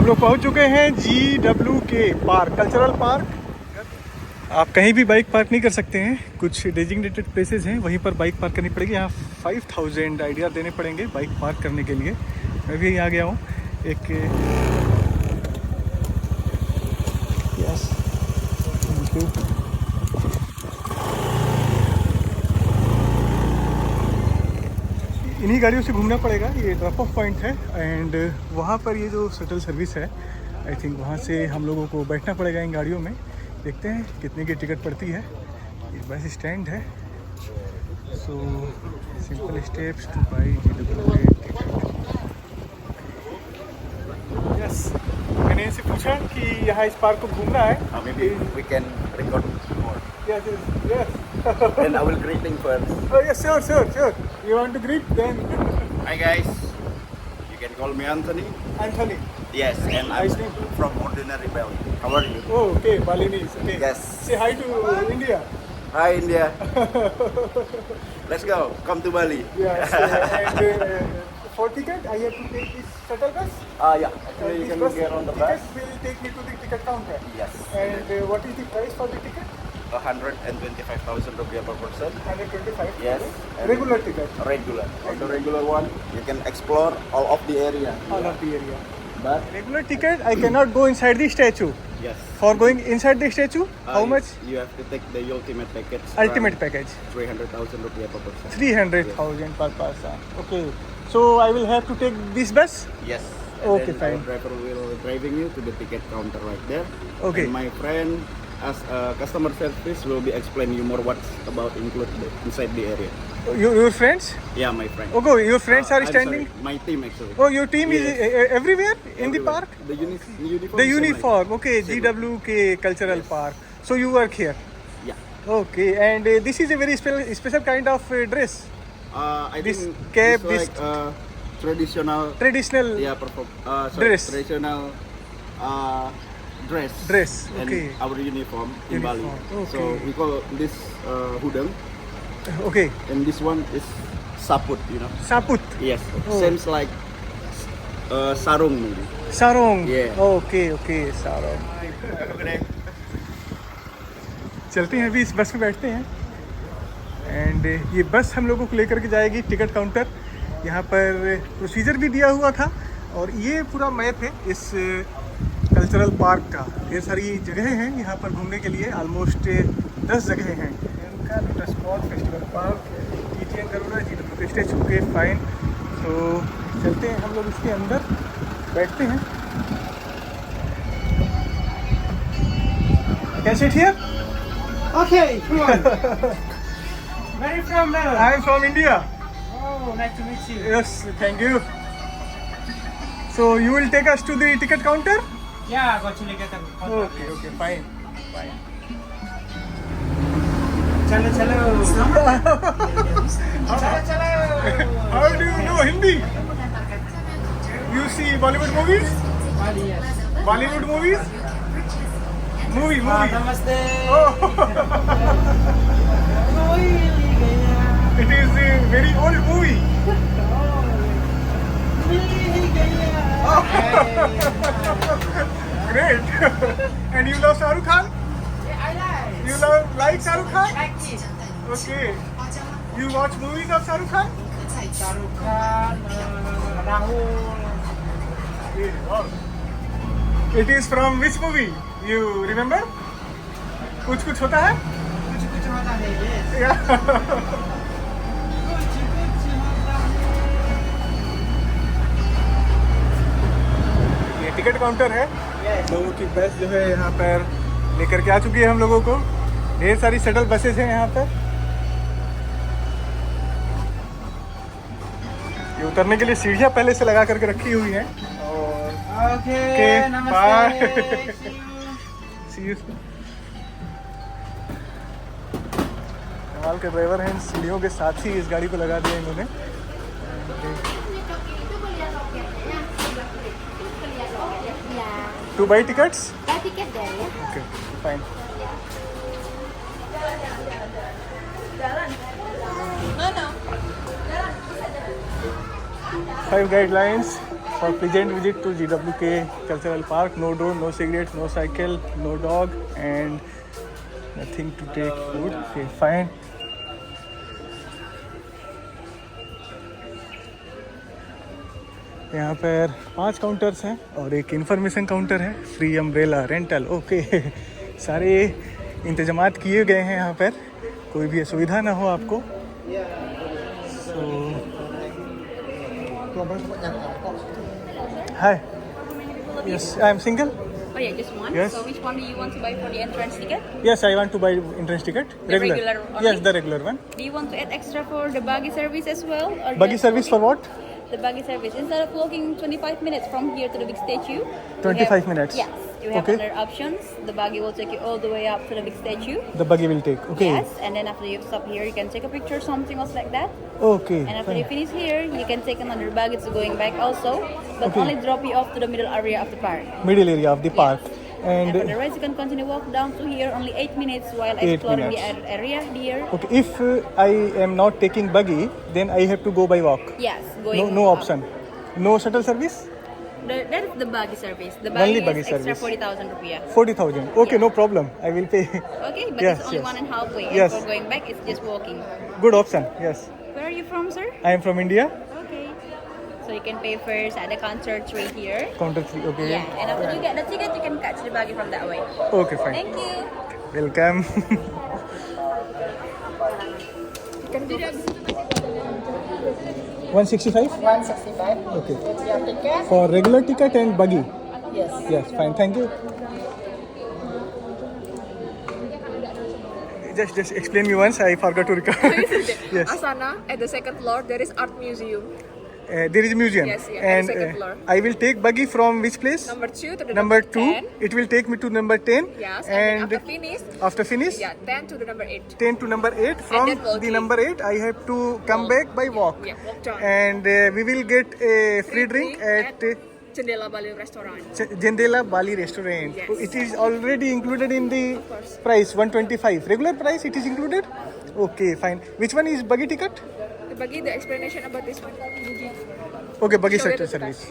हम लोग पहुंच चुके हैं GWK पार्क, कल्चरल पार्क। आप कहीं भी बाइक पार्क नहीं कर सकते हैं, कुछ डेजिग्नेटेड प्लेसेस हैं वहीं पर बाइक पार्क करनी पड़ेगी। यहाँ 5000 आइडिया देने पड़ेंगे बाइक पार्क करने के लिए। मैं भी आ गया हूँ एक यस थैंक यू। इन्हीं गाड़ियों से घूमना पड़ेगा। ये ड्रॉप ऑफ पॉइंट है एंड वहाँ पर ये जो शटल सर्विस है आई थिंक वहाँ से हम लोगों को बैठना पड़ेगा इन गाड़ियों में। देखते हैं कितने की टिकट पड़ती है। ये बस स्टैंड है। So simple steps two by GWK ticket. Yes, मैंने इनसे पूछा कि यहाँ इस पार्क को घूमना है। Maybe we can record more. Yes, yes. Then I will greeting first. Oh yes, sure. You want to greet then? Hi guys, you can call me Anthony. Anthony. Yes, and I'm Nice name. from Ordinary Bell. How are you? Oh, okay, Balinese. Okay. Yes. Say hi to India. Hi India. Let's go. Come to Bali. Yes. And for ticket, I have to take this shuttle bus. Yeah. Actually, you This can bus get on the bus. ticket will take me to the ticket counter. Yes. And what is the price for the ticket? 125,000 rupiah per person. 125. Yes. And Regular ticket. Regular. On the regular one, you can explore all of the area. All of the area. But Regular ticket, I cannot go inside the statue. yes. For going inside the statue, how much? You have to take the ultimate package. Ultimate package. 300,000 rupiah per person. 300,000 per person. Okay. So I will have to take this bus. Yes. Okay, then fine. Our driver will driving you to the ticket counter right there. Okay. And my friend, as a customer service, will be explaining you more what's about included inside the area. Your friends? Yeah, my friend. Okay, your friends are I'm standing. sorry, my team actually. Oh, your team is Yes. everywhere in the Everywhere. park. The uniform. The uniform. Okay, Same. GWK Cultural Yes. Park. So you work here. Yeah. Okay, and this is a very special kind of dress. I This think cap, it's this- like traditional. Traditional Dress. Traditional dress. dress. And Okay. our uniform in Bali. Uniform, So okay. we call this hudang, Okay. and this one is saput. You know. Saput. Yes. Oh. Seems like sarung maybe. Sarong. Yeah. Okay, sarong. चलते हैं अभी इस बस में बैठते हैं and ये बस हम लोगों को लेकर के जाएगी टिकट काउंटर। यहाँ पर प्रोसीजर भी दिया हुआ था और ये पूरा मैप है इस कल्चरल पार्क का। ढेर सारी जगहें हैं यहाँ पर घूमने के लिए, ऑलमोस्ट 10 जगहें हैं। इनका lotus pond, festival park, TTN Garuda, GWK statue के फाइन। तो चलते हैं हम लोग इसके अंदर, बैठते हैं। कैसे here? Okay, come on. Where are you from now? I am from India. Oh, nice to meet you. Yes, thank you. So you will take us to the ticket counter? Yeah, got you get a Okay, fine. Chalo, chalo. How do you know Hindi? You see Bollywood movies? Bali, yes. Bollywood movies? Movie. Namaste. Oh, it is a very old movie. Great. And you love Shah Rukh Khan? I like. You like Shah Rukh Khan? Like it. Okay. You watch movies of Shah Rukh Khan? Shah Rukh Khan, Rahul. Okay, wow. It is from which movie? You remember? कुछ होता है? कुछ होता है, yes. Yeah. कुछ होता है. ये टिकट काउंटर है। Yes. लोगों की बस जो है यहाँ पर लेकर के आ चुकी है हम लोगों को। ढेर सारी शटल बसेस हैं यहाँ पर। ये उतरने के लिए सीढ़ियाँ पहले से लगा करके रखी हुई हैं। और Okay, namaste. bye. See you. See you. कमाल के ड्राइवर हैं, सीढ़ियों के साथ ही इस गाड़ी को लगा दिया इन्होंने। To buy tickets? Buy ticket there, ya. Okay, fine. No. 5 guidelines. for pleasant visit to GWK Cultural Park. No door, no cigarettes, no cycle, no dog, and nothing to take food. Okay, fine. यहाँ पर 5 counters हैं और एक information counter है, free umbrella rental. Okay सारे इंतजामात किए गए हैं यहाँ पर, कोई भी असुविधा ना हो आपको। Hi, yes I am single. Oh yeah, just one. Yes. So which one do you want to buy for the entrance ticket? Yes, I want to buy entrance ticket. The regular only? Yes, the regular one. Do you want to add extra for the buggy service as well? Or Buggy just service for walking? what? The buggy service. Instead of walking 25 minutes from here to the big statue. 25 minutes. Yes. You have Okay. other options. The buggy will take you all the way up to the big statue. The buggy will take. Okay. Yes. And then after you stop here, you can take a picture, something else like that. Okay. And after fine. you finish here, you can take another buggy to going back also. But Okay. only drop you off to the middle area of the park. Middle area of the park. And And for the rest, you can continue walk down to here only 8 minutes while 8 exploring minutes. the area here. okay, if I am not taking buggy, then I have to go by walk. Yes, going No up. option. No shuttle service. That is the buggy service. The Only buggy buggy is extra service. 40,000 rupiah. 40,000. Okay, Yeah. no problem. I will pay. Okay, but Yes, it's only yes. 1.5 way. Yes. And for going back, it's just walking. Good option. Yes. Where are you from, sir? I am from India. Okay. So you can pay first at the counter 3 here. Counter 3. Okay. Yeah, and after you get the ticket, you can catch the buggy from that way. Okay, fine. Thank you. Welcome. 165. 165. Okay. It's your ticket. For regular ticket and buggy. Yes. Yes, fine. Thank you. Just explain me once. I forgot to record. Yes. Asana, at the second floor, there is art museum. There is a museum. Yes, yeah, and second floor. I will take buggy from which place? Number 2 to the Number 2. 10. It will take me to number 10. Yes, And then after finish, after finish, 10 to the number 8. 10 to number 8. From then walking. the number 8, I have to come back by walk. Yeah, walk down. And we will get a free drink at Jendela Bali restaurant. Jendela Bali restaurant. Yes. It is already included in the course. price 125. Regular price it is included? Okay, fine. Which one is buggy ticket? The buggy, the explanation about this one. Okay, buggy Show it sector to the service.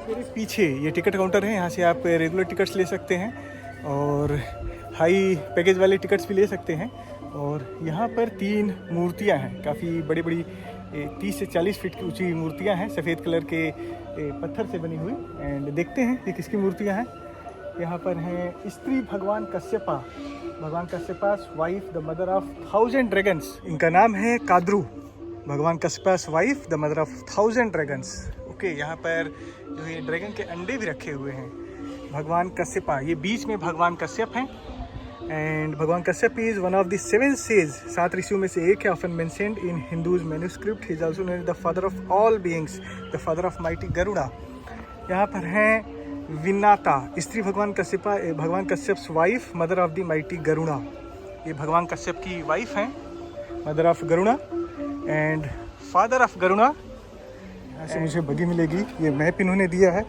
मेरे पीछे ये ticket counter है, यहाँ से आप regular tickets ले सकते हैं और हाई पैकेज वाले टिकट्स भी ले सकते हैं। और यहाँ पर 3 मूर्तियाँ हैं, काफ़ी बड़ी बड़ी 30 से 40 फीट की ऊंची मूर्तियाँ हैं, सफ़ेद कलर के पत्थर से बनी हुई। एंड देखते हैं ये किसकी मूर्तियाँ हैं। यहाँ पर हैं स्त्री भगवान Kashyapa, Bhagwan Kashyapa's wife the mother of 1000 dragons. इनका नाम है Kadru, Bhagwan Kashyapa's wife the mother of 1000 dragons. Okay, यहाँ पर जो ये ड्रैगन के अंडे भी रखे हुए हैं। भगवान कश्यपा, ये बीच में भगवान कश्यप हैं। And Bhagwan Kashyap is one of the 7 sages, 7 ऋषियों में से एक है, often mentioned in Hindus manuscript. He is also known as the father of all beings, the father of mighty Garuda. यहाँ पर हैं विनाता, स्त्री भगवान Kashyapa, Bhagwan Kashyap's wife, mother of the mighty Garuda. ये भगवान कश्यप की वाइफ हैं, mother of Garuda and father of Garuda. यहाँ से मुझे बगी मिलेगी, ये मैप इन्होंने दिया है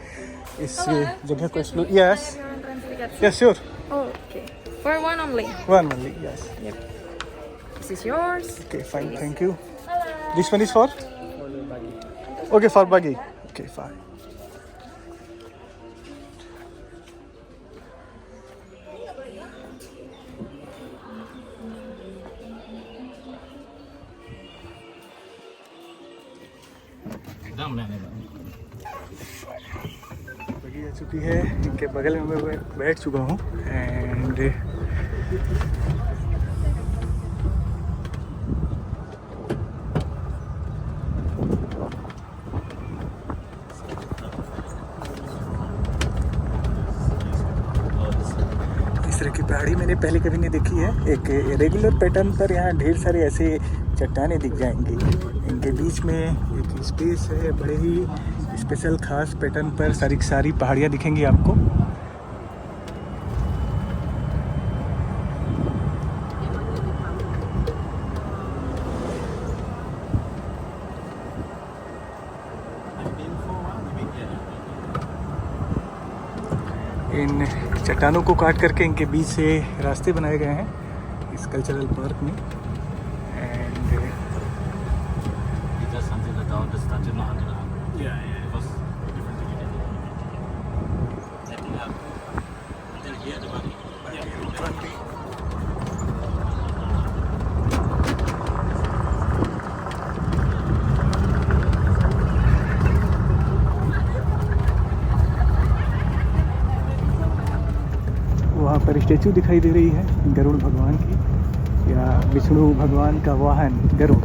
इस जगह को explore. Yes yes sure, Okay. For one only. One only. Yes This is yours. Okay fine, thank you. This one is for? Okay, for buggy. Okay, fine. बगी आ चुकी है, इनके बगल में मैं बैठ चुका हूँ। एंड इस तरह की पहाड़ी मैंने पहले कभी नहीं देखी है। एक रेगुलर पैटर्न पर यहाँ ढेर सारे ऐसे चट्टानें दिख जाएंगी, इनके बीच में एक स्पेस है, बड़े ही स्पेशल खास पैटर्न पर सारी सारी पहाड़ियाँ दिखेंगी आपको। इन चट्टानों को काट करके इनके बीच से रास्ते बनाए गए हैं इस कल्चरल पार्क में। And Yeah, it was different beginning. Setting up until here the body. वहाँ पर स्टेचू दिखाई दे रही है गरुड़ भगवान की, या विष्णु भगवान का वाहन गरुड़।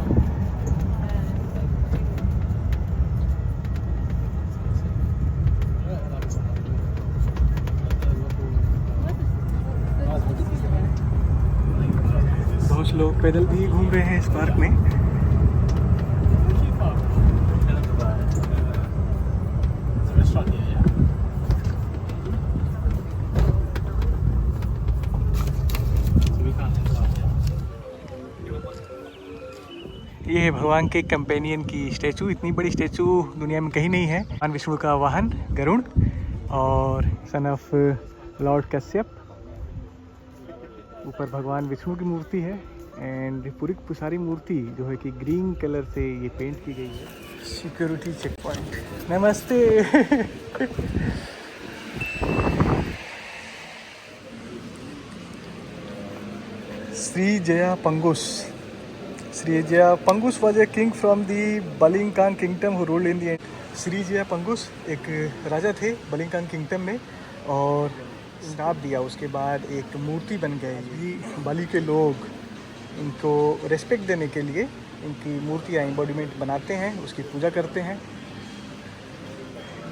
बहुत लोग पैदल भी घूम रहे हैं इस पार्क में। ये है भगवान के कंपेनियन की स्टैचू। इतनी बड़ी स्टैचू दुनिया में कहीं नहीं है। भगवान विष्णु का वाहन गरुड़ और सन ऑफ लॉर्ड कश्यप। ऊपर भगवान विष्णु की मूर्ति है एंड पूरी सारी मूर्ति जो है कि ग्रीन कलर से ये पेंट की गई है। Security check point. नमस्ते। Shri Jaya पंगुस। Sri Jaya Pangus was a king from the Balingkang kingdom who ruled in the end. Shri Jaya पंगुस एक राजा थे बलिंगकांग किंगडम में और श्राप दिया। उसके बाद एक मूर्ति बन गई। बाली के लोग इनको रेस्पेक्ट देने के लिए इनकी मूर्तियाँ एम्बॉडीमेंट बनाते हैं, उसकी पूजा करते हैं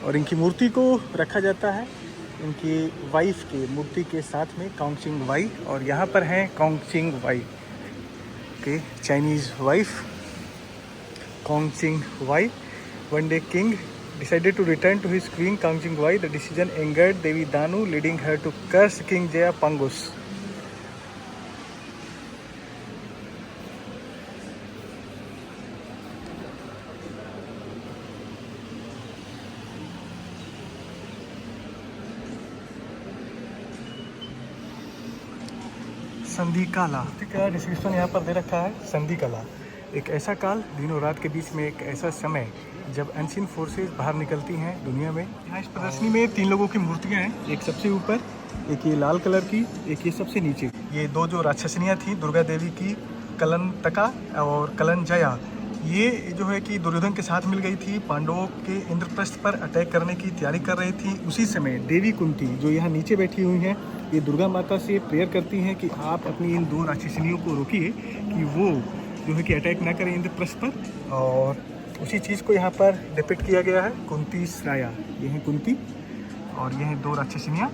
और इनकी मूर्ति को रखा जाता है इनकी वाइफ के मूर्ति के साथ में, कांगचिंग वाई। और यहाँ पर हैं कांगचिंग वाई के Chinese wife, Kangxing Wai. One day king decided to return to his queen Kangxing Wai. The decision angered Devi Danu, leading her to curse King Jaya Pangus. संधि काला का डिस्क्रिप्शन यहाँ पर दे रखा है। संधि काला एक ऐसा काल, दिनों रात के बीच में एक ऐसा समय जब अनसीन फोर्सेस बाहर निकलती हैं दुनिया में। यहाँ इस प्रदर्शनी में 3 लोगों की मूर्तियाँ हैं, एक सबसे ऊपर, एक ये लाल कलर की, एक ये सबसे नीचे। ये 2 जो राक्षसनियाँ थी दुर्गा देवी की, कलंतका और कलंजया, ये जो है कि दुर्योधन के साथ मिल गई थी। पांडवों के इंद्रप्रस्थ पर अटैक करने की तैयारी कर रही थी। उसी समय देवी कुंती जो यहाँ नीचे बैठी हुई हैं, ये दुर्गा माता से प्रेयर करती हैं कि आप अपनी इन 2 राक्षसनियों को रोकिए कि वो जो है कि अटैक ना करें इंद्रप्रस्थ पर। और उसी चीज़ को यहाँ पर डिपिक्ट किया गया है। कुंती श्राया, ये है कुंती और ये हैं 2 राक्षसनियाँ,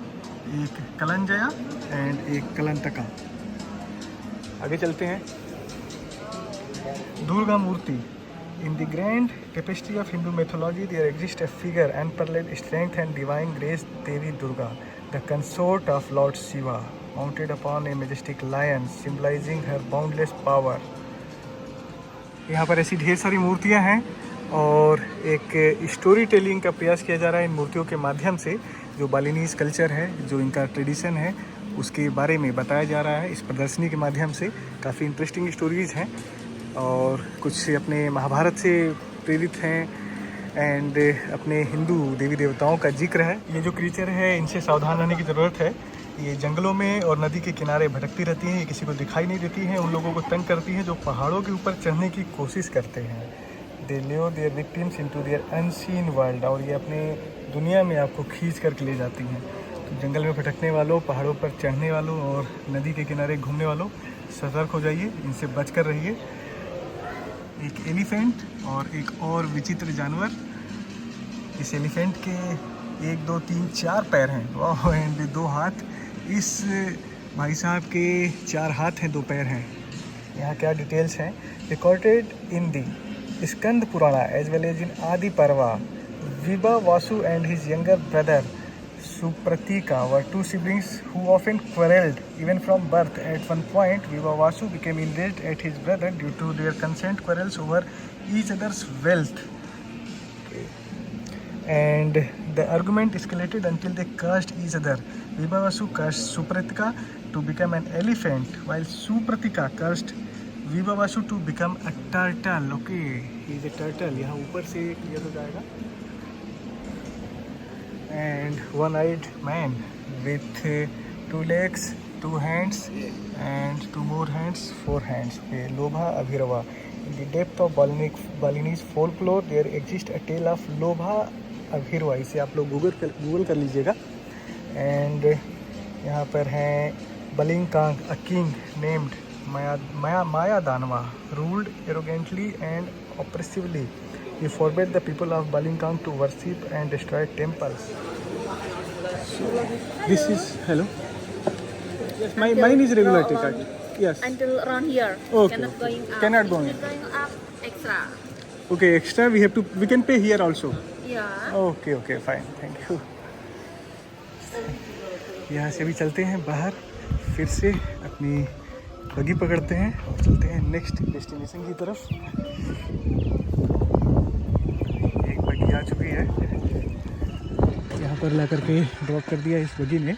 एक कलंजया एंड एक कलंतका। आगे चलते हैं। दुर्गा मूर्ति। In the grand tapestry of Hindu mythology, there exists a figure unparalleled strength and divine grace, Devi Durga, the consort of Lord Shiva, mounted upon a majestic lion, symbolizing her boundless power. यहाँ पर ऐसी ढेर सारी मूर्तियाँ हैं और एक story telling का प्रयास किया जा रहा है इन मूर्तियों के माध्यम से। जो बालिनीज कल्चर है, जो इनका ट्रेडिशन है, उसके बारे में बताया जा रहा है इस प्रदर्शनी के माध्यम से। काफ़ी इंटरेस्टिंग स्टोरीज़ हैं और कुछ अपने महाभारत से प्रेरित हैं एंड अपने हिंदू देवी देवताओं का जिक्र है। ये जो क्रीचर है इनसे सावधान रहने की ज़रूरत है। ये जंगलों में और नदी के किनारे भटकती रहती हैं, ये किसी को दिखाई नहीं देती हैं। उन लोगों को तंग करती हैं जो पहाड़ों के ऊपर चढ़ने की कोशिश करते हैं। They lure their victims into their unseen world, और ये अपने दुनिया में आपको खींच करके ले जाती हैं। तो जंगल में भटकने वालों, पहाड़ों पर चढ़ने वालों और नदी के किनारे घूमने वालों, सतर्क हो जाइए, इनसे बच कर रहिए। एक एलिफेंट और एक और विचित्र जानवर। इस एलिफेंट के 1 2 3 4 पैर हैं, वाह, एंड 2 हाथ। इस भाई साहब के 4 हाथ हैं, 2 पैर हैं। यहाँ क्या डिटेल्स हैं? रिकॉर्डेड इन दी स्कंद पुराणा एज वेल एज इन आदि पर्वा, Vibha Vasu and his younger brother Supratika were 2 siblings who often quarreled even from birth. At one point, Vivavasu became enraged at his brother due to their constant quarrels over each other's wealth. And the argument escalated until they cursed each other. Vivavasu cursed Supratika to become an elephant, while Supratika cursed Vibhavasu to become a turtle. Okay, is a turtle. यहाँ ऊपर से clear हो जाएगा। And one eyed man with 2 legs, 2 hands and 2 more hands, 4 hands. Lobha Abhirava. In the depth of Balinese folklore, there exists a tale of Lobha Abhirava. इसे आप लोग Google कर लीजिएगा। एंड यहाँ पर हैं Balingkang, a king named Maya Danava, ruled arrogantly and oppressively. He forbade the people of Balingkang to worship and destroy temples. So, this is hello. Yes, mine is regular ticket. Yes. Until around here. Okay, Cannot okay. going up. Cannot go in. Going up extra. Okay, extra we can pay here also. Yeah. Okay, fine. Thank you. यहाँ से भी चलते हैं बाहर, फिर से अपनी बगी पकड़ते हैं और चलते हैं नेक्स्ट डेस्टिनेशन की तरफ। एक बगी आ चुकी है, यहाँ पर ला करके ड्रॉप कर दिया इस बगी ने।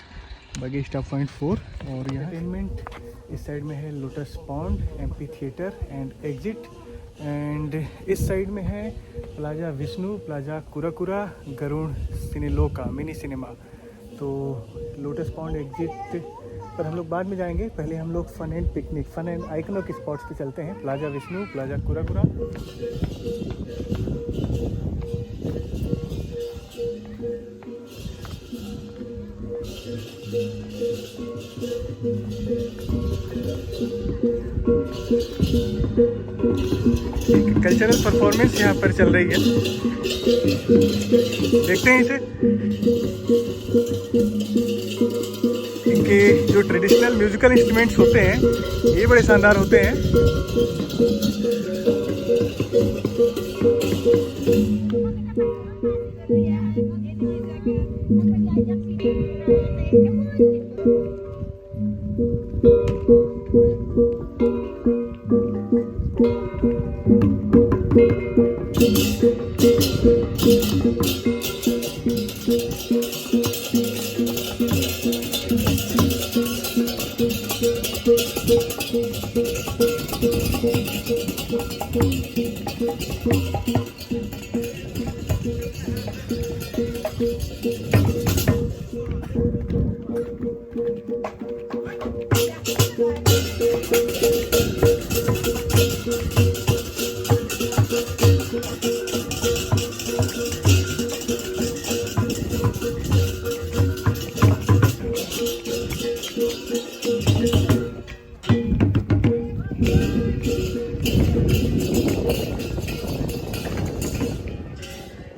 बगी स्टॉप पॉइंट 4। और यहाँ एंटरटेनमेंट इस साइड में है lotus pond, amphitheatre and exit. And इस साइड में है plaza Vishnu, plaza Kurakura, Garud Cineloka mini cinema. तो लोटस पॉन्ड एग्जिट पर हम लोग बाद में जाएंगे, पहले हम लोग fun and picnic, fun and iconic spots पे चलते हैं। Plaza Vishnu, plaza Kurakura. Cultural performance यहाँ पर चल रही है, देखते हैं इसे। इनके जो ट्रेडिशनल म्यूजिकल इंस्ट्रूमेंट्स होते हैं ये बड़े शानदार होते हैं।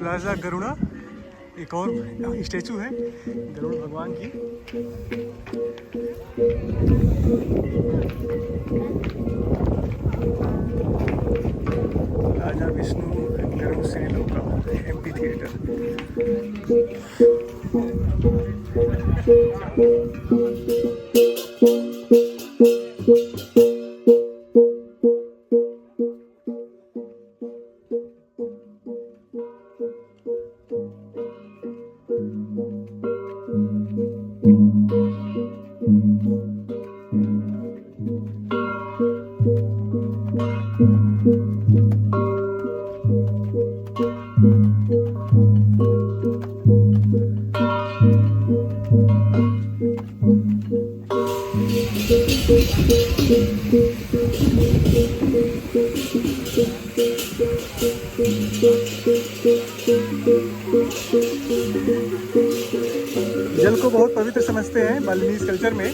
प्लाजा गरुड़ा, एक और स्टैचू है गरुड़ भगवान की। Plaza Vishnu, Garud Cineloka, amphitheatre. जल को बहुत पवित्र समझते हैं बालिनीज कल्चर में।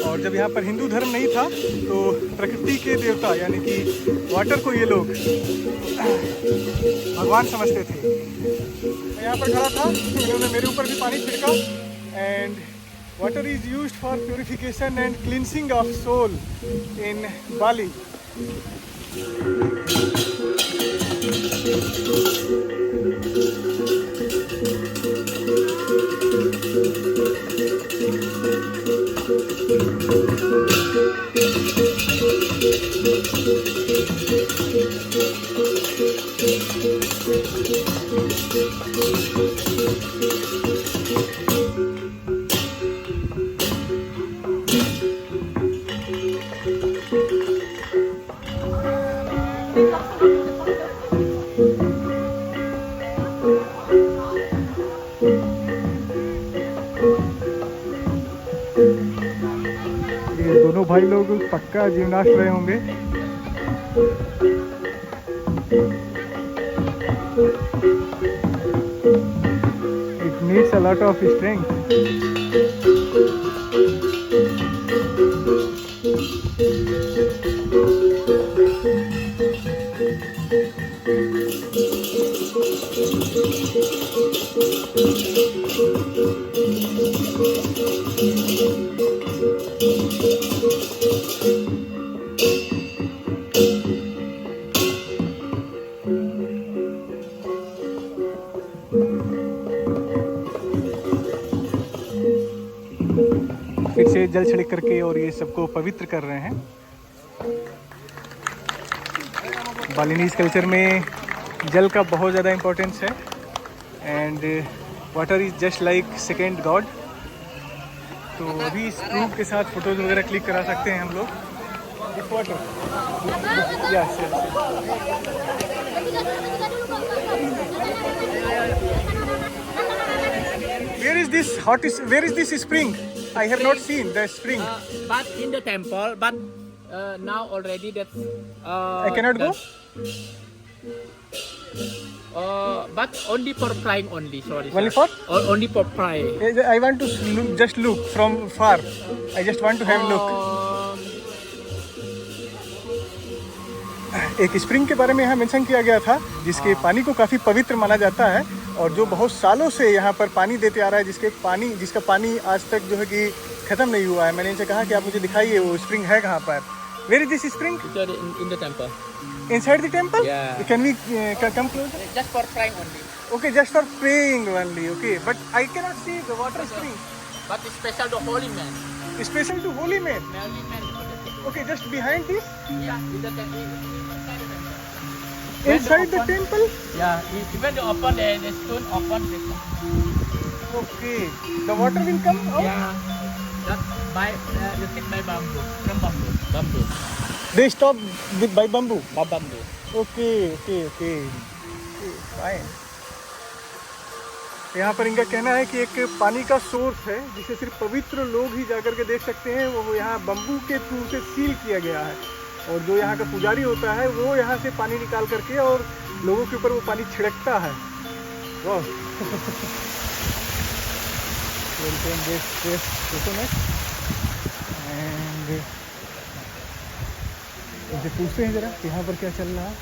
और जब यहाँ पर हिंदू धर्म नहीं था तो प्रकृति के देवता यानी कि वाटर को ये लोग भगवान समझते थे। मैं यहाँ पर खड़ा था, इन्होंने मेरे ऊपर भी पानी छिड़का। And water is used for purification and cleansing of soul in Bali. भाई लोग पक्का जिम्नास्ट रहे होंगे। It needs a lot of strength. फिर से जल छिड़क करके और ये सबको पवित्र कर रहे हैं। बालिनीज कल्चर में जल का बहुत ज़्यादा इम्पोर्टेंस है and water is just like second God. तो अभी इस प्रूफ के साथ फ़ोटोज़ वगैरह क्लिक करा सकते हैं हम लोग। This water, yes Where is this hot? Where is this spring? I have not seen the spring. But in the temple, but now already that I cannot go. But only for flying only. Sorry. Only sir. for? Only for flying. I want to look, just look from far. I just want to have a look. एक spring के बारे में यहाँ mention किया गया था जिसके पानी को काफ़ी पवित्र माना जाता है और जो बहुत सालों से यहाँ पर पानी देते आ रहा है, जिसका पानी आज तक जो है कि ख़त्म नहीं हुआ है। मैंने इनसे कहा कि आप मुझे दिखाइए वो स्प्रिंग है कहाँ पर। Where is this spring? In the temple. Inside the temple? Yeah. Can we come closer? Just for flying only. Okay, just for praying only. Okay, but I cannot see the water spring. But it's special to holy man. Special to holy man. Holy man. Okay, just behind this? Yeah, in the temple. Inside the temple? Yeah, even the open the stone open. Okay, the water will come out? Yeah, that's by you take by bamboo, from bamboo. They stop by bamboo? By bamboo. Okay, fine. यहाँ पर इनका कहना है कि एक पानी का source है जिसे सिर्फ पवित्र लोग ही जाकर के देख सकते हैं। वो यहाँ बम्बू के थ्रू से सील किया गया है और जो यहाँ का पुजारी होता है वो यहाँ से पानी निकाल करके और लोगों के ऊपर वो पानी छिड़कता है। वाह एंड पूछते हैं जरा यहाँ पर क्या चल रहा है।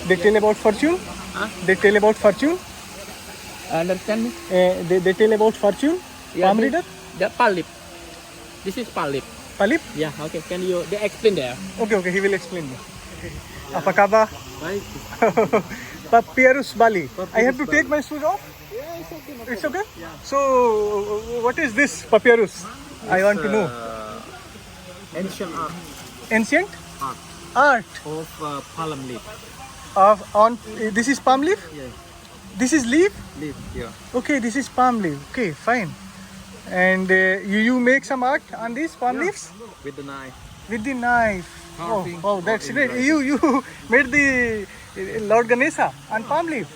They tell about fortune? They tell about fortune? Understand me? They tell about fortune? Palm reader? The palip. This is palip. Palip? Yeah, okay. Can you they explain there? Okay, he will explain me. Apa kabar? Papyrus Bali. I have to take my shoes off? Yeah, it's okay. It's okay? Yeah. So, what is this papyrus? I want to know. Ancient art Ancient? Art. of palm leaf. This is palm leaf? Yeah. This is leaf? Leaf, yeah. Okay, this is palm leaf. Okay, fine. And you make some art on these palm leaves? With the knife. With the knife. Carving. Oh, that's in great. writing. You made the Lord Ganesha on palm leaf.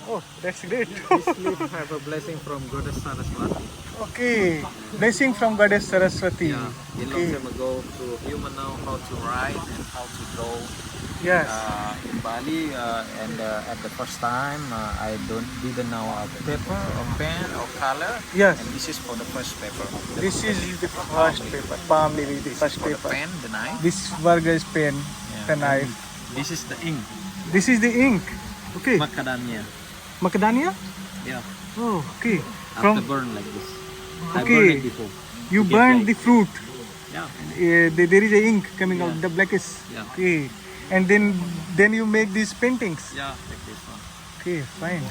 Oh, that's great. This leaf have a blessing from Goddess Saraswati. Okay, blessing from Goddess Saraswati. Yeah. A long Okay. time ago, to human know how to write and how to draw. Yes. In Bali, and at the first time, I didn't know paper or pen or color. Yes. And this is for the first paper. This is the first paper. Palm leaf is the first For the paper. pen, the knife. This Vargas pen, the and knife. This is the ink. This is the ink. Okay. Macadamia. Macadamia? Yeah. Oh, okay. After burn like this. I Okay. burned it before. You to get burned light. the fruit. Yeah. There is a ink coming Yeah. out, the blackish. Yeah. Okay. And then you make these paintings. Yeah, like this one. Okay, fine.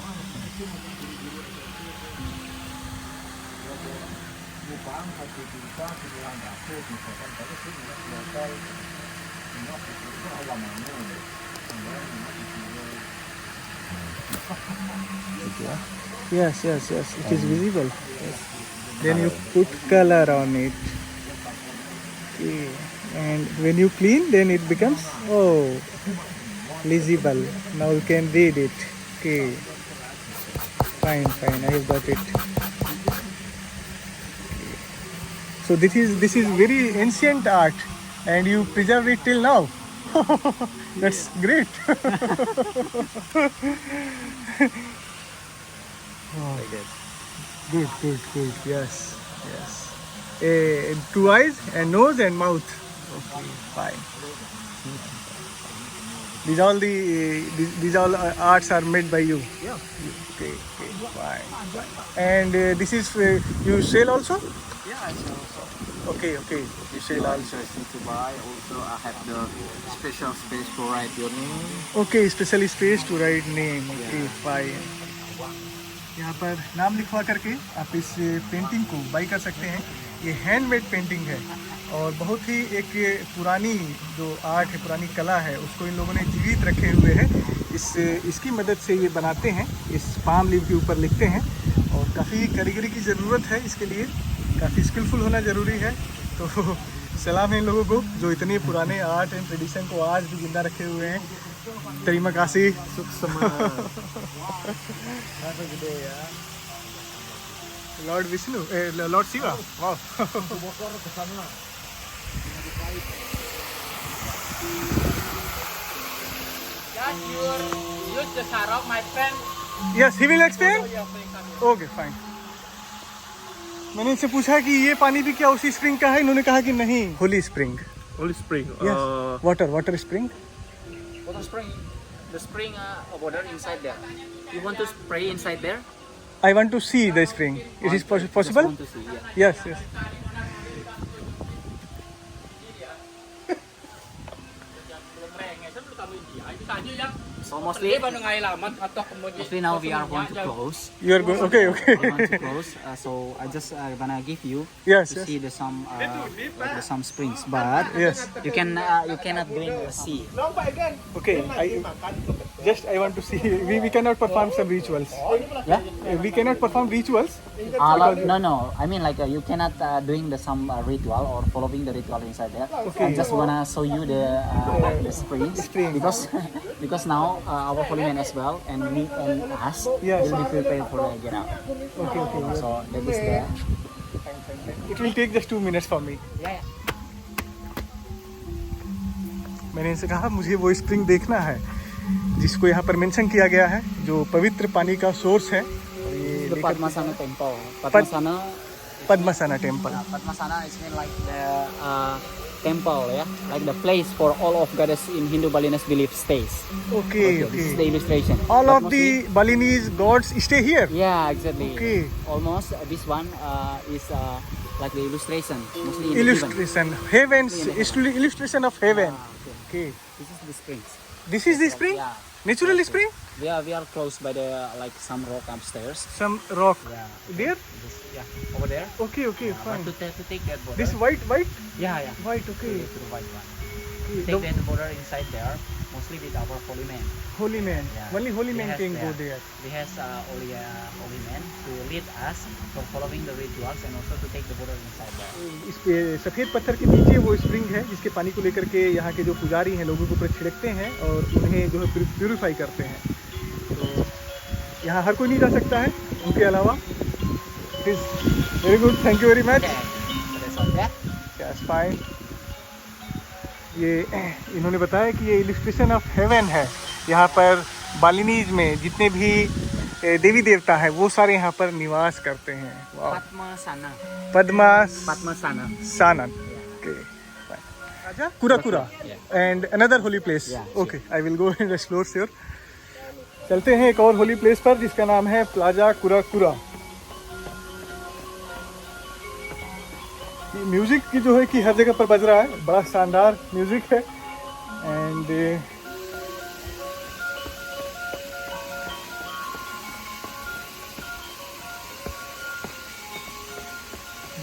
Yes, it is visible. Yes. Then you put color on it. Okay. And when you clean, then it becomes legible. Now you can read it. Okay. Fine. I have got it. Okay. So So this is very ancient art, and you preserve it till now. That's great. Like this. Good. Yes. Two eyes and nose and mouth. Okay, fine. These all arts are made by you. Yeah. Okay, fine. And this is you sell also? Yeah, I sell also. Okay. You sell also. Interesting to buy. Also, I have the special space to write your name. Okay, special space to write name. Okay, fine. यहाँ पर नाम लिखवा करके आप इस painting को by कर सकते हैं। ये हैंडमेड पेंटिंग है और बहुत ही एक पुरानी जो आर्ट है, पुरानी कला है, उसको इन लोगों ने जीवित रखे हुए हैं। इसकी मदद से ये बनाते हैं, इस पाम लीव के ऊपर लिखते हैं और काफ़ी कारीगरी की ज़रूरत है इसके लिए, काफ़ी स्किलफुल होना ज़रूरी है। तो सलाम है इन लोगों को जो इतने पुराने आर्ट एंड ट्रेडिशन को आज भी जिंदा रखे हुए हैं। Terima kasih. Lord Vishnu, Lord Shiva. Wow. Just use the sarong, my friend. Yes, he will explain. Okay, fine. मैंने इनसे पूछा कि ये पानी भी क्या उसी स्प्रिंग का है, इन्होंने कहा कि नहीं, Holi spring. Holy spring. Yes. Water spring. Water spring. The spring water inside there. You want to spray inside there? I want to see the spring. It is Just possible? want to see, yeah. Yes. So mostly now we are going to close. You are going. Okay. We want to close. So I just gonna give you Yes. to see the some like the some springs, but Yes. you cannot drink the sea. Okay. I want to see. We cannot perform some rituals. Yeah. We cannot perform rituals. No. I mean like you cannot doing the some ritual or following the ritual inside there. Okay. I just wanna show you the springs Springs. because now our holy man as well and me and us Yes. will be prepared for the get out. Okay. So that is the It will take just 2 minutes for me. yeah. मैंने इनसे कहा मुझे वो spring देखना है जिसको यहाँ पर मेंशन किया गया है, जो पवित्र पानी का सोर्स है। और ये The लेकर Padmasana temple. Padmasana Padmasana temple. Padmasana is mean like the temple, yeah, like the place for all of goddess in Hindu Balinese belief stays. Okay. This is the illustration. All But of the Balinese gods stay here. yeah, exactly. Okay. Almost this one is like the illustration, mostly in the heaven. Illustration, heavens, illustration of heaven. Okay. This is the springs. This is the spring? Yeah. Natural spring? We are close by the like some rock upstairs. Some rock. Yeah. There? Yeah, over there. Okay, fine. But to take that border. This white? Yeah. White, okay. To the white one. Okay. Take that border inside there, mostly with our holy man. Holy man. Yeah. Only holy man Yes, can yeah. go there. We have holy man to lead us for following the rituals and also to take the border inside there. इस पे सफ़ेद पत्थर के नीचे वो spring है जिसके पानी को लेकर के यहाँ के जो पुजारी हैं लोगों के ऊपर छिड़कते हैं और उन्हें जो है प्यूरिफाई करते हैं। तो यहाँ हर कोई नहीं जा सकता है उनके अलावा। It is very good, thank you very much. Yes fine. ये इन्होंने बताया कि ये इलिस्ट्रेशन ऑफ हेवन है। यहाँ पर बालिनीज में जितने भी देवी देवता हैं वो सारे यहाँ पर निवास करते हैं। वाह। Padmasana. Sanan. Okay. Fine. Raja? Kurakura. And another holy place. Yeah, Okay. I will go and explore sure. चलते हैं एक और होली प्लेस पर जिसका नाम है प्लाजा कुराकुरा। ये म्यूजिक की जो है कि हर जगह पर बज रहा है, बड़ा शानदार म्यूजिक है। एंड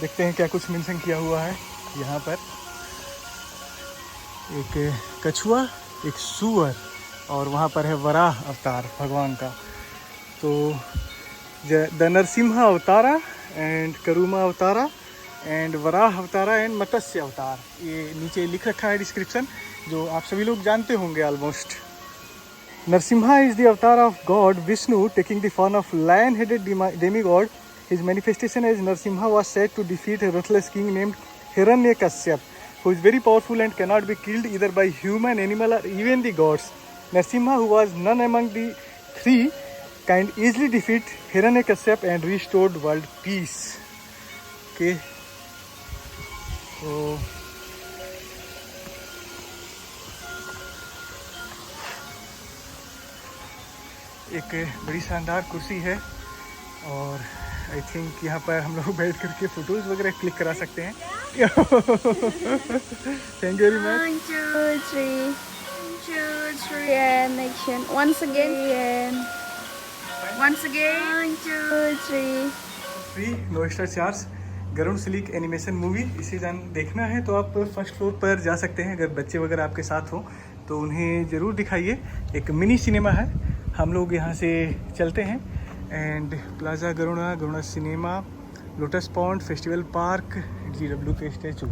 देखते हैं क्या कुछ मेंशन किया हुआ है यहाँ पर। एक कछुआ, एक सूअर और वहाँ पर है वराह अवतार भगवान का। तो the Narasimha avatara and Kurma avatara and Varaha avatara and Matsya avatar, ये नीचे लिख रखा है डिस्क्रिप्शन जो आप सभी लोग जानते होंगे almost. Narasimha is the avatar of god Vishnu taking the form of lion headed demigod His manifestation as Narsimha was said to defeat a ruthless king named Hiranyakashyap, who is very powerful and cannot be killed either by human, animal, or even the gods. Narsimha, who was none among the three, can easily defeat Hiranyakashyap and restored world peace. Okay. So एक बड़ी शानदार कुर्सी है और I think यहाँ पर हम लोग बैठ करके फोटोज वगैरह क्लिक करा सकते हैं. Thank you very much. 1, 2, 3. 1, 2, 3 and action. Once again. Once again. 1, 2, 3. Free, no extra charge. Garun सिलिक एनिमेशन मूवी, इसे देखना है तो आप फर्स्ट फ्लोर पर जा सकते हैं. अगर बच्चे वगैरह आपके साथ हो तो उन्हें ज़रूर दिखाइए. एक मिनी सिनेमा है. हम लोग यहाँ से चलते हैं and plaza Garuda cinema, lotus pond, festival park, GW के स्टैचू.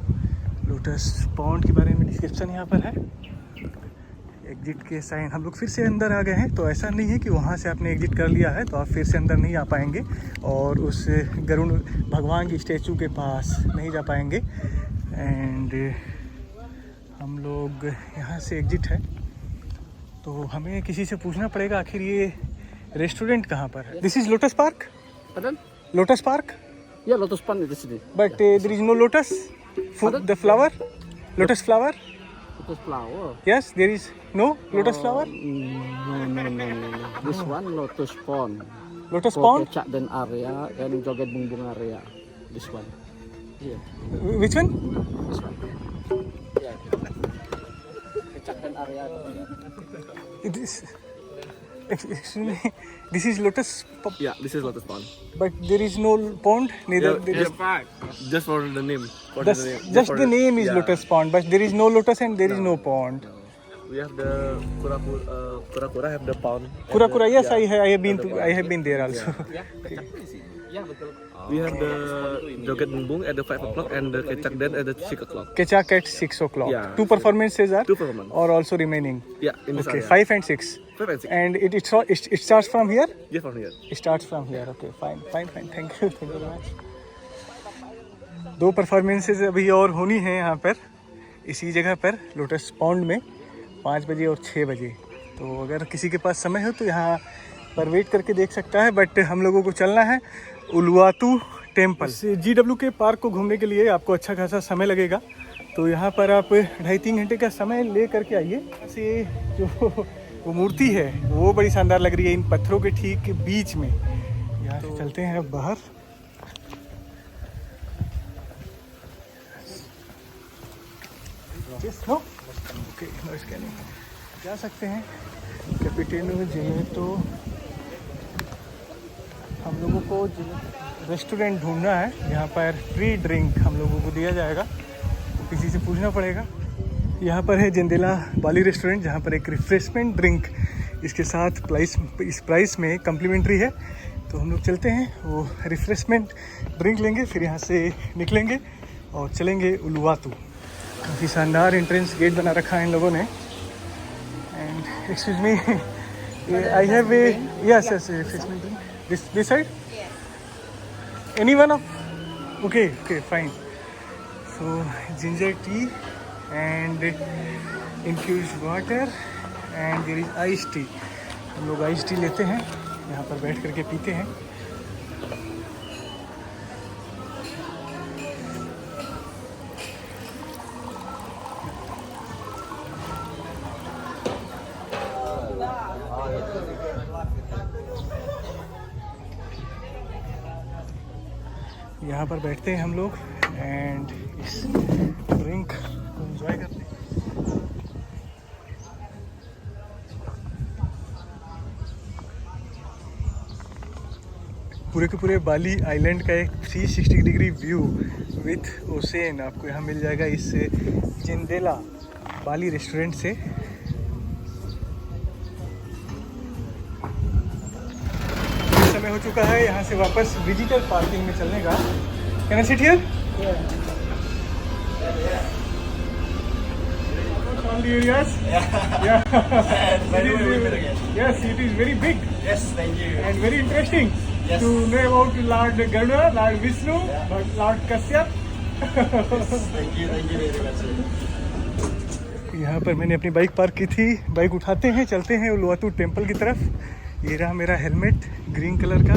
लोटस पॉन्ड के बारे में डिस्क्रिप्शन यहाँ पर है. एग्जिट के साइन. हम लोग फिर से अंदर आ गए हैं, तो ऐसा नहीं है कि वहाँ से आपने एग्जिट कर लिया है तो आप फिर से अंदर नहीं आ पाएंगे और उस गरुण भगवान की स्टैचू के पास नहीं जा पाएंगे. एंड हम लोग यहाँ से एग्जिट है तो हमें किसी से पूछना पड़ेगा आखिर ये रेस्टोरेंट कहाँ पर है. This is Lotus Park. Pardon? Lotus Park. Yeah, Lotus Pond is this. But there is no lotus. The flower. Lotus flower. Lotus flower. Yes, there is no lotus flower. No. This one Lotus Pond. Lotus For pond. Kecak dan area and Joget Bumbung area. This one. Here. Which one? This one. Yeah. Kecak dan area. It is. Excuse me. This is lotus. Yeah, this is Lotus Pond. But there is no pond. Neither. There is, Just for the name. For just for the name is yeah. lotus pond, but there is no lotus and there is no pond. We have the Kura have the pond. Kura. Yes, yeah, I have been to. I have been there also. Yeah, betul. We have the Joget Bumbung at the 5 o'clock and the Kecak Dan at the 6 o'clock. Kecak at 6 o'clock. Yeah. Two performances are. 2 performances. Or also remaining. Yeah, in this Okay, area. 5 and 6. 5 and 6. And it starts from here. Yeah, from here. It starts from here. Okay, fine. Thank you very much. 2 performances अभी और होनी है यहाँ पर इसी जगह पर lotus pond में 5 बजे और 6 बजे. तो अगर किसी के पास समय हो तो यहाँ पर वेट करके देख सकता है. बट हम लोगों को चलना है उलुवातू टेम्पल. GW के पार्क को घूमने के लिए आपको अच्छा खासा समय लगेगा. तो यहाँ पर आप 2.5-3 घंटे का समय ले करके आइए. ऐसे जो वो मूर्ति है वो बड़ी शानदार लग रही है इन पत्थरों के ठीक बीच में. यहाँ से चलते हैं अब बाहर. No okay, no scanning. जा सकते हैं कैपिटेनो जेनेटो. हम लोगों को रेस्टोरेंट ढूंढना है जहाँ पर फ्री ड्रिंक हम लोगों को दिया जाएगा. तो किसी से पूछना पड़ेगा. यहाँ पर है जिंदेला बाली रेस्टोरेंट जहाँ पर एक रिफ्रेशमेंट ड्रिंक इसके साथ इस प्राइस में कम्प्लीमेंट्री है. तो हम लोग चलते हैं वो रिफ्रेशमेंट ड्रिंक लेंगे, फिर यहाँ से निकलेंगे और चलेंगे उलुवातू. काफ़ी शानदार एंट्रेंस गेट बना रखा है इन लोगों ने. And excuse me, I have a yes refreshment drink. This side? Yeah. Any one of? Okay, fine. So ginger tea and infused water and there is iced tea. हम लोग आइस टी लेते हैं, यहाँ पर बैठ करके पीते हैं. यहाँ पर बैठते हैं हम लोग एंड इस ड्रिंक को एंजॉय करते हैं. पूरे के पूरे बाली आइलैंड का एक 360 डिग्री व्यू विथ ओसेन आपको यहाँ मिल जाएगा इस जिंदेला बाली रेस्टोरेंट से. समय हो चुका है यहाँ से वापस विजिटर पार्किंग में चलने का. Can I sit here? All the areas? Yeah. Yes, it is very big. Yes, thank you. And very interesting. to know about Lord Garuda, Lord Vishnu, Lord Kashyap. Thank you very much. यहाँ पर मैंने अपनी bike park की थी। Bike उठाते हैं, चलते हैं उलुवातू टेम्पल की तरफ। ये रहा मेरा हेलमेट ग्रीन कलर का।